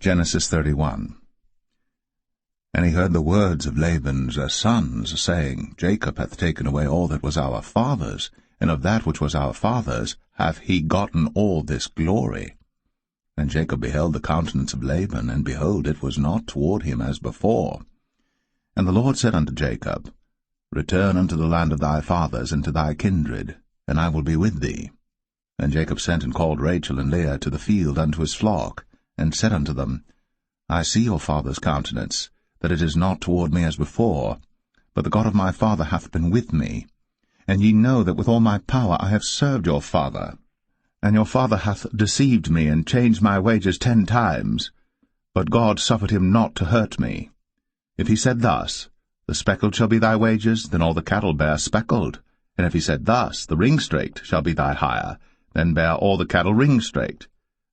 Genesis 31. And he heard the words of Laban's sons, saying, Jacob hath taken away all that was our father's, and of that which was our father's hath he gotten all this glory. And Jacob beheld the countenance of Laban, and behold, it was not toward him as before. And the Lord said unto Jacob, Return unto the land of thy fathers, and to thy kindred, and I will be with thee. And Jacob sent and called Rachel and Leah to the field unto his flock, and said unto them, I see your father's countenance, that it is not toward me as before, but the God of my father hath been with me. And ye know that with all my power I have served your father. And your father hath deceived me, and changed my wages 10 times. But God suffered him not to hurt me. If he said thus, The speckled shall be thy wages, then all the cattle bear speckled. And if he said thus, The ring-straked shall be thy hire, then bear all the cattle ring-straked.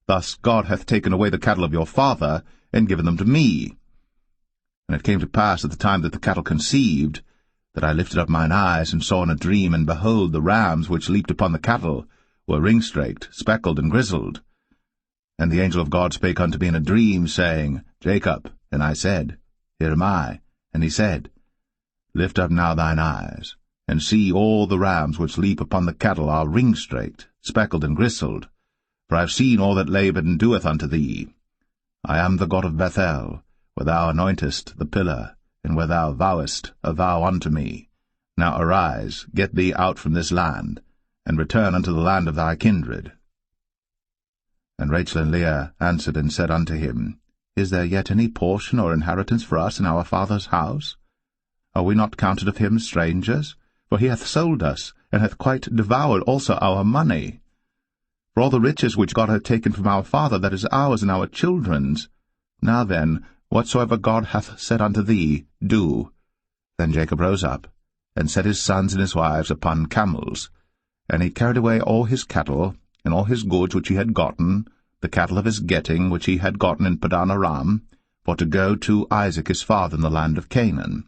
Thus God hath taken away the cattle of your father, and given them to me. And it came to pass at the time that the cattle conceived, that I lifted up mine eyes, and saw in a dream, and behold, the rams which leaped upon the cattle were ring-straked, speckled, and grizzled. And the angel of God spake unto me in a dream, saying, Jacob. And I said, Here am I. And he said, Lift up now thine eyes, and see all the rams which leap upon the cattle are ring-straked, speckled, and grizzled. For I have seen all that Laban doeth unto thee. I am the God of Bethel, where thou anointest the pillar, and where thou vowest a vow unto me. Now arise, get thee out from this land, and return unto the land of thy kindred. And Rachel and Leah answered and said unto him, Is there yet any portion or inheritance for us in our father's house? Are we not counted of him strangers? For he hath sold us, and hath quite devoured also our money. For all the riches which God hath taken from our father, that is ours and our children's. Now then, whatsoever God hath said unto thee, do. Then Jacob rose up, and set his sons and his wives upon camels. And he carried away all his cattle, and all his goods which he had gotten, the cattle of his getting which he had gotten in Padan Aram, for to go to Isaac his father in the land of Canaan.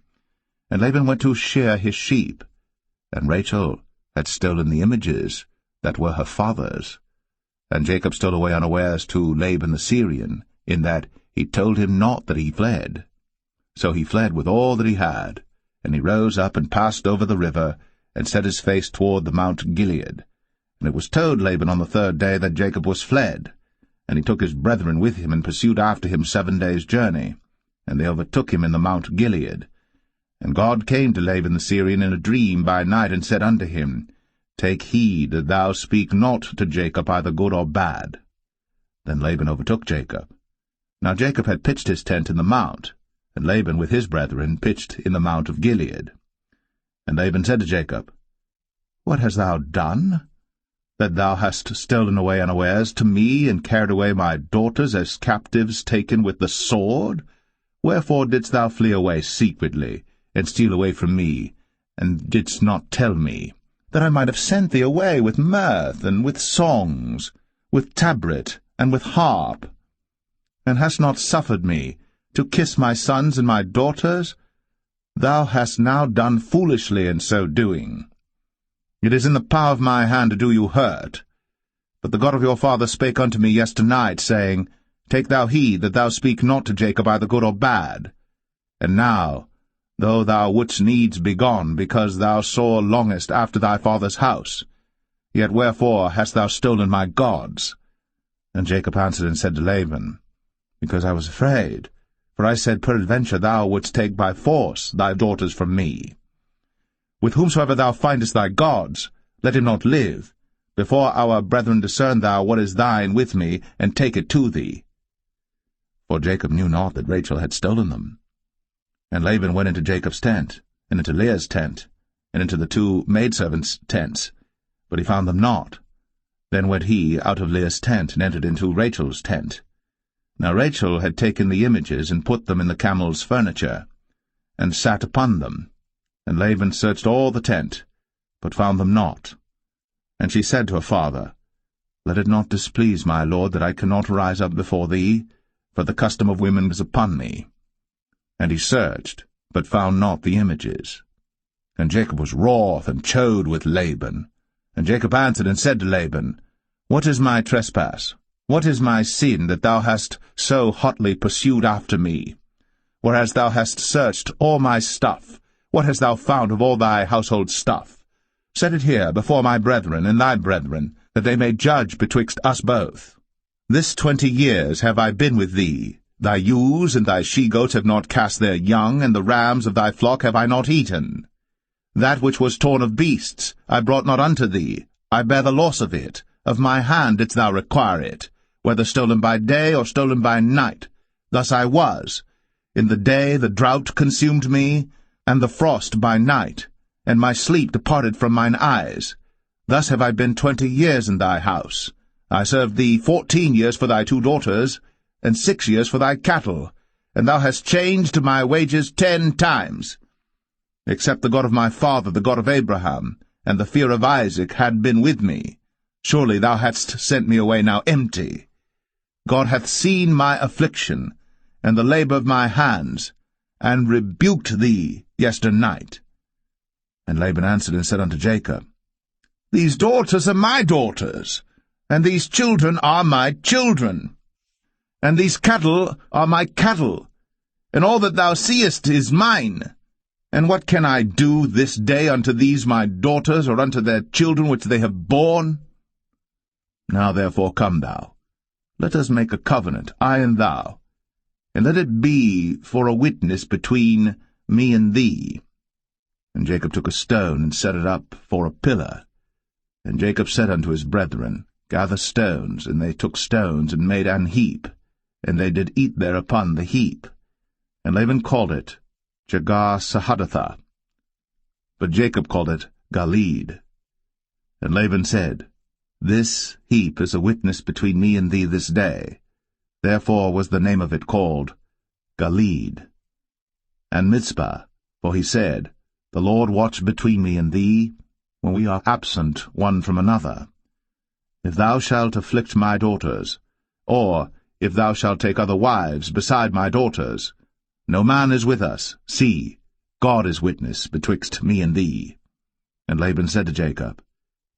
And Laban went to shear his sheep, and Rachel had stolen the images that were her father's. And Jacob stole away unawares to Laban the Syrian, in that he told him not that he fled. So he fled with all that he had, and he rose up and passed over the river, and set his face toward the Mount Gilead. And it was told Laban on the 3rd day that Jacob was fled. And he took his brethren with him, and pursued after him 7 days' journey. And they overtook him in the Mount Gilead. And God came to Laban the Syrian in a dream by night, and said unto him, Take heed that thou speak not to Jacob either good or bad. Then Laban overtook Jacob. Now Jacob had pitched his tent in the mount, and Laban with his brethren pitched in the Mount of Gilead. And Laban said to Jacob, What hast thou done, that thou hast stolen away unawares to me, and carried away my daughters as captives taken with the sword? Wherefore didst thou flee away secretly, and steal away from me, and didst not tell me, that I might have sent thee away with mirth, and with songs, with tabret, and with harp, and hast not suffered me to kiss my sons and my daughters? Thou hast now done foolishly in so doing. It is in the power of my hand to do you hurt. But the God of your father spake unto me yesternight, saying, Take thou heed that thou speak not to Jacob either good or bad. And now, though thou wouldst needs be gone, because thou sore longest after thy father's house, yet wherefore hast thou stolen my gods? And Jacob answered and said to Laban, Because I was afraid, for I said, Peradventure thou wouldst take by force thy daughters from me. With whomsoever thou findest thy gods, let him not live. Before our brethren discern thou what is thine with me, and take it to thee. For Jacob knew not that Rachel had stolen them. And Laban went into Jacob's tent, and into Leah's tent, and into the 2 maidservants' tents, but he found them not. Then went he out of Leah's tent, and entered into Rachel's tent. Now Rachel had taken the images, and put them in the camel's furniture, and sat upon them. And Laban searched all the tent, but found them not. And she said to her father, Let it not displease my lord that I cannot rise up before thee, for the custom of women is upon me. And he searched, but found not the images. And Jacob was wroth, and chode with Laban. And Jacob answered and said to Laban, What is my trespass? What is my sin that thou hast so hotly pursued after me? Whereas thou hast searched all my stuff, what hast thou found of all thy household stuff? Set it here before my brethren and thy brethren, that they may judge betwixt us both. This 20 years have I been with thee. Thy ewes and thy she-goats have not cast their young, and the rams of thy flock have I not eaten. That which was torn of beasts I brought not unto thee. I bear the loss of it. Of my hand didst thou require it, whether stolen by day or stolen by night. Thus I was. In the day the drought consumed me, and the frost by night, and my sleep departed from mine eyes. Thus have I been 20 years in thy house. I served thee 14 years for thy 2 daughters, and 6 years for thy cattle, and thou hast changed my wages 10 times. Except the God of my father, the God of Abraham, and the fear of Isaac had been with me, surely thou hadst sent me away now empty. God hath seen my affliction, and the labor of my hands, and rebuked thee yesternight. And Laban answered and said unto Jacob, These daughters are my daughters, and these children are my children, and these cattle are my cattle, and all that thou seest is mine. And what can I do this day unto these my daughters, or unto their children which they have borne? Now therefore come thou, let us make a covenant, I and thou, and let it be for a witness between me and thee. And Jacob took a stone, and set it up for a pillar. And Jacob said unto his brethren, Gather stones. And they took stones, and made an heap, and they did eat thereupon the heap. And Laban called it Jegar-sahadathah, but Jacob called it Galeed. And Laban said, This heap is a witness between me and thee this day. Therefore was the name of it called Galeed. And Mizpah, for he said, The Lord watch between me and thee, when we are absent one from another. If thou shalt afflict my daughters, or if thou shalt take other wives beside my daughters, no man is with us. See, God is witness betwixt me and thee. And Laban said to Jacob,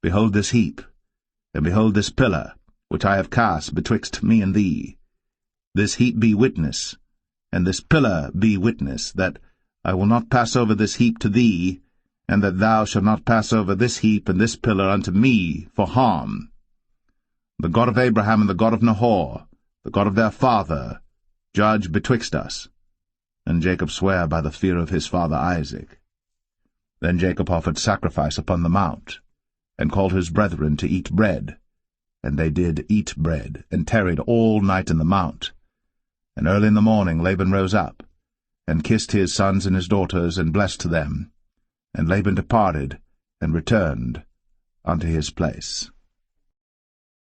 Behold this heap, and behold this pillar, which I have cast betwixt me and thee. This heap be witness, and this pillar be witness, that I will not pass over this heap to thee, and that thou shalt not pass over this heap and this pillar unto me for harm. The God of Abraham and the God of Nahor, the God of their father, judge betwixt us. And Jacob sware by the fear of his father Isaac. Then Jacob offered sacrifice upon the mount, and called his brethren to eat bread. And they did eat bread, and tarried all night in the mount. And early in the morning Laban rose up, and kissed his sons and his daughters, and blessed them. And Laban departed, and returned unto his place.